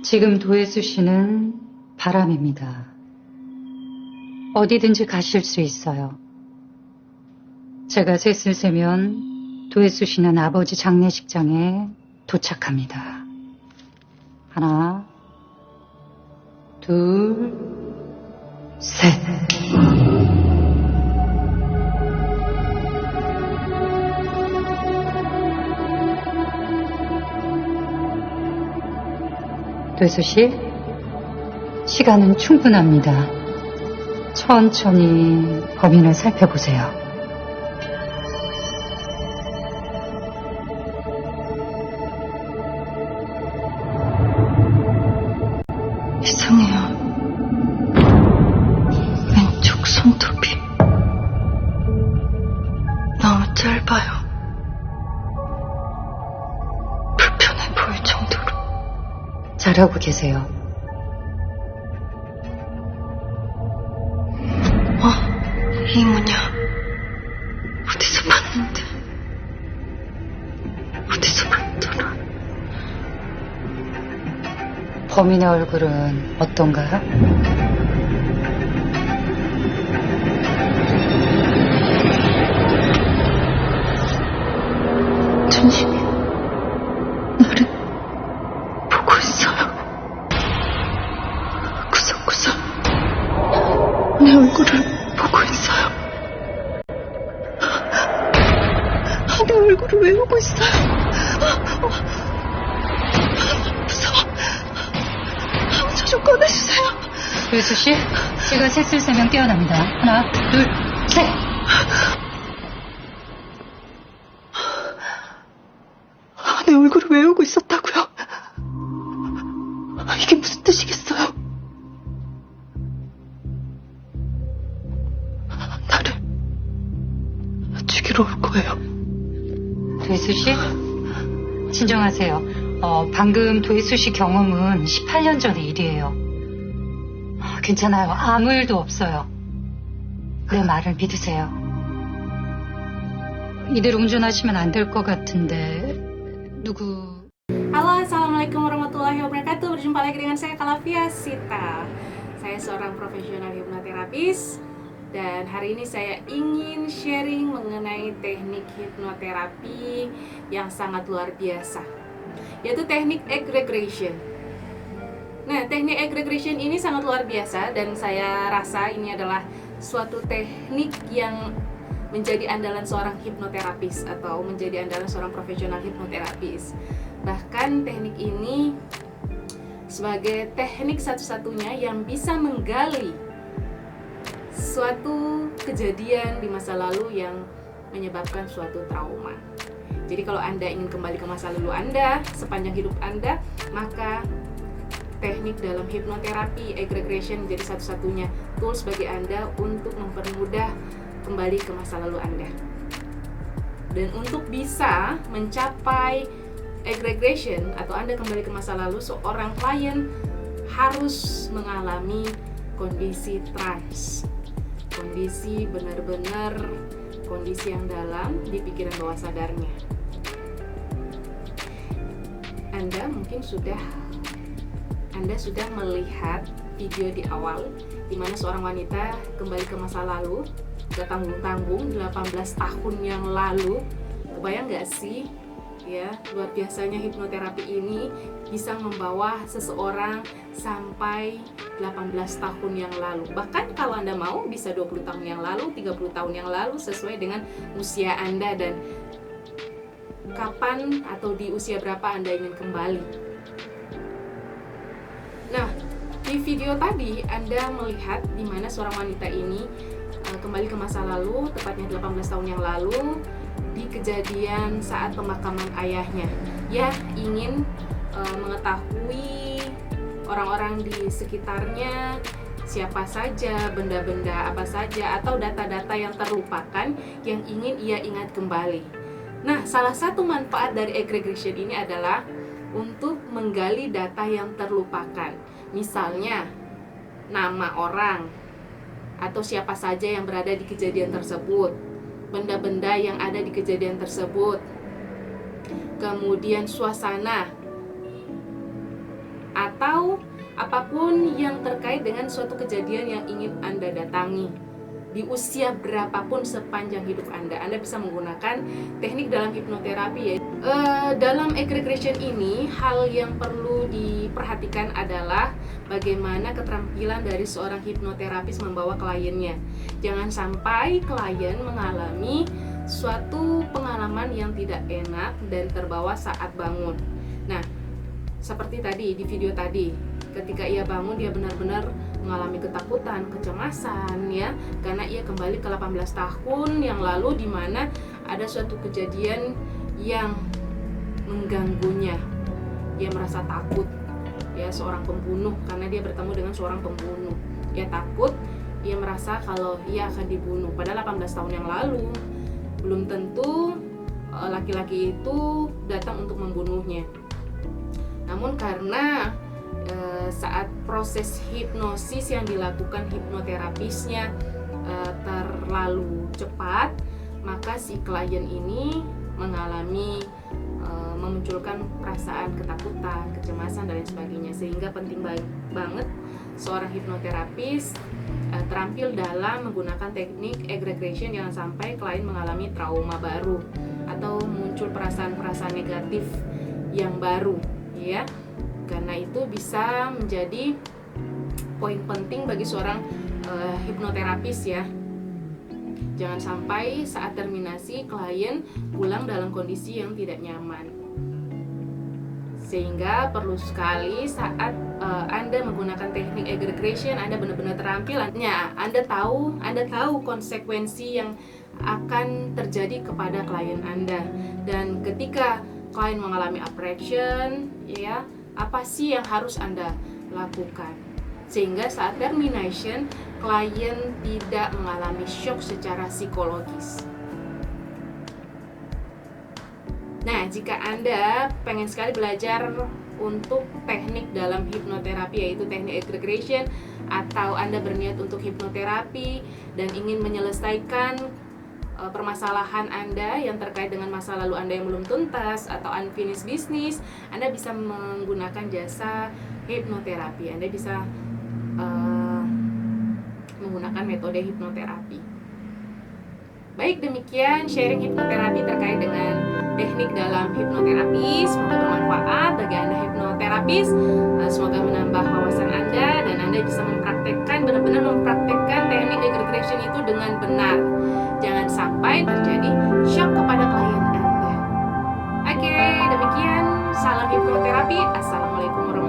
지금 도혜수 씨는 바람입니다. 어디든지 가실 수 있어요. 제가 셋을 세면 도혜수 씨는 아버지 장례식장에 도착합니다. 하나, 둘, 셋. 도혜수 씨, 시간은 충분합니다. 천천히 범인을 살펴보세요. 이상해요. 왼쪽 손톱이 너무 짧아요. 불편해 보일 정도로. 잘하고 계세요. 이 뭐냐? 어디서 봤는데? 어디서 봤더라? 범인의 얼굴은 어떤가요? 전심이 나를 보고 있어요. 구석구석 내 얼굴을 보고 있어요. 내 얼굴을 왜 보고 있어요? 무서워. 저 좀 꺼내주세요. 도혜수 씨, 제가 셋을 세면 깨어납니다. 하나, 둘, 셋. 내 얼굴을 외우고 있었다고요? 이게 무슨 뜻이겠어요? 나를 죽이러 올 거예요. 도혜수 씨, 진정하세요. 방금 도혜수 씨 경험은 18년 전의 일이에요. 괜찮아요. 아무 일도 없어요. 내 말을 믿으세요. 이대로 운전하시면 안 될 것 같은데 누구... Halo, assalamualaikum warahmatullahi wabarakatuh. Berjumpa lagi dengan saya Kalafia Sita. Saya seorang profesional hipnoterapis dan hari ini saya ingin sharing mengenai teknik hipnoterapi yang sangat luar biasa, yaitu teknik egg regression. Nah, teknik egg regression ini sangat luar biasa dan saya rasa ini adalah suatu teknik yang menjadi andalan seorang hipnoterapis atau menjadi andalan seorang profesional hipnoterapis. Bahkan teknik ini sebagai teknik satu-satunya yang bisa menggali suatu kejadian di masa lalu yang menyebabkan suatu trauma. Jadi kalau Anda ingin kembali ke masa lalu Anda sepanjang hidup Anda, maka teknik dalam hipnoterapi egg regression menjadi satu-satunya tools bagi Anda untuk mempermudah kembali ke masa lalu Anda. Dan untuk bisa mencapai egg regression atau Anda kembali ke masa lalu, seorang klien harus mengalami kondisi trance. Kondisi benar-benar kondisi yang dalam di pikiran bawah sadarnya. Anda sudah melihat video di awal di mana seorang wanita kembali ke masa lalu, gak tanggung-tanggung 18 tahun yang lalu. Kebayang gak sih? Ya, luar biasanya hipnoterapi ini bisa membawa seseorang sampai 18 tahun yang lalu. Bahkan kalau Anda mau bisa 20 tahun yang lalu, 30 tahun yang lalu, sesuai dengan usia Anda dan kapan atau di usia berapa Anda ingin kembali. Nah, di video tadi Anda melihat di mana seorang wanita ini kembali ke masa lalu, tepatnya 18 tahun yang lalu, di kejadian saat pemakaman ayahnya. Ya, ingin mengetahui orang-orang di sekitarnya, siapa saja, benda-benda apa saja, atau data-data yang terlupakan yang ingin ia ingat kembali. Nah, salah satu manfaat dari egg regression ini adalah untuk menggali data yang terlupakan. Misalnya, nama orang, atau siapa saja yang berada di kejadian tersebut, benda-benda yang ada di kejadian tersebut, kemudian suasana, atau terkait dengan suatu kejadian yang ingin Anda datangi. Di usia berapapun sepanjang hidup Anda bisa menggunakan teknik dalam hipnoterapi ya. Dalam egregation ini, hal yang perlu diperhatikan adalah bagaimana keterampilan dari seorang hipnoterapis membawa kliennya. Jangan sampai klien mengalami suatu pengalaman yang tidak enak dan terbawa saat bangun. Nah, seperti tadi di video tadi, ketika ia bangun dia benar-benar mengalami ketakutan, kecemasan ya, karena ia kembali ke 18 tahun yang lalu di mana ada suatu kejadian yang mengganggunya. Dia merasa takut ya, seorang pembunuh, karena dia bertemu dengan seorang pembunuh. Ia takut, ia merasa kalau ia akan dibunuh. Pada 18 tahun yang lalu belum tentu laki-laki itu datang untuk membunuhnya. Namun karena saat proses hipnosis yang dilakukan hipnoterapisnya terlalu cepat, maka si klien ini mengalami memunculkan perasaan ketakutan, kecemasan dan lain sebagainya. Sehingga penting banget seorang hipnoterapis terampil dalam menggunakan teknik egregation, jangan sampai klien mengalami trauma baru atau muncul perasaan-perasaan negatif yang baru ya. Karena itu bisa menjadi poin penting bagi seorang hipnoterapis ya. Jangan sampai saat terminasi klien pulang dalam kondisi yang tidak nyaman. Sehingga perlu sekali saat Anda menggunakan teknik egregation, Anda benar-benar terampil. Anda tahu konsekuensi yang akan terjadi kepada klien Anda. Dan ketika klien mengalami apprehension, ya, apa sih yang harus Anda lakukan? Sehingga saat termination, klien tidak mengalami shock secara psikologis. Nah, jika Anda pengen sekali belajar untuk teknik dalam hipnoterapi, yaitu teknik egregation, atau Anda berniat untuk hipnoterapi dan ingin menyelesaikan permasalahan Anda yang terkait dengan masa lalu Anda yang belum tuntas atau unfinished business, Anda bisa menggunakan jasa hipnoterapi. Anda bisa menggunakan metode hipnoterapi. Baik, demikian sharing hipnoterapi terkait dengan teknik dalam hipnoterapi. Semoga bermanfaat bagi Anda hipnoterapis. Semoga menambah wawasan Anda dan Anda bisa benar-benar mempraktekkan teknik egregation itu dengan benar. Jangan sampai terjadi shock kepada klien Anda. Oke, demikian salam hipnoterapi. Assalamualaikum warahmatullahi wabarakatuh.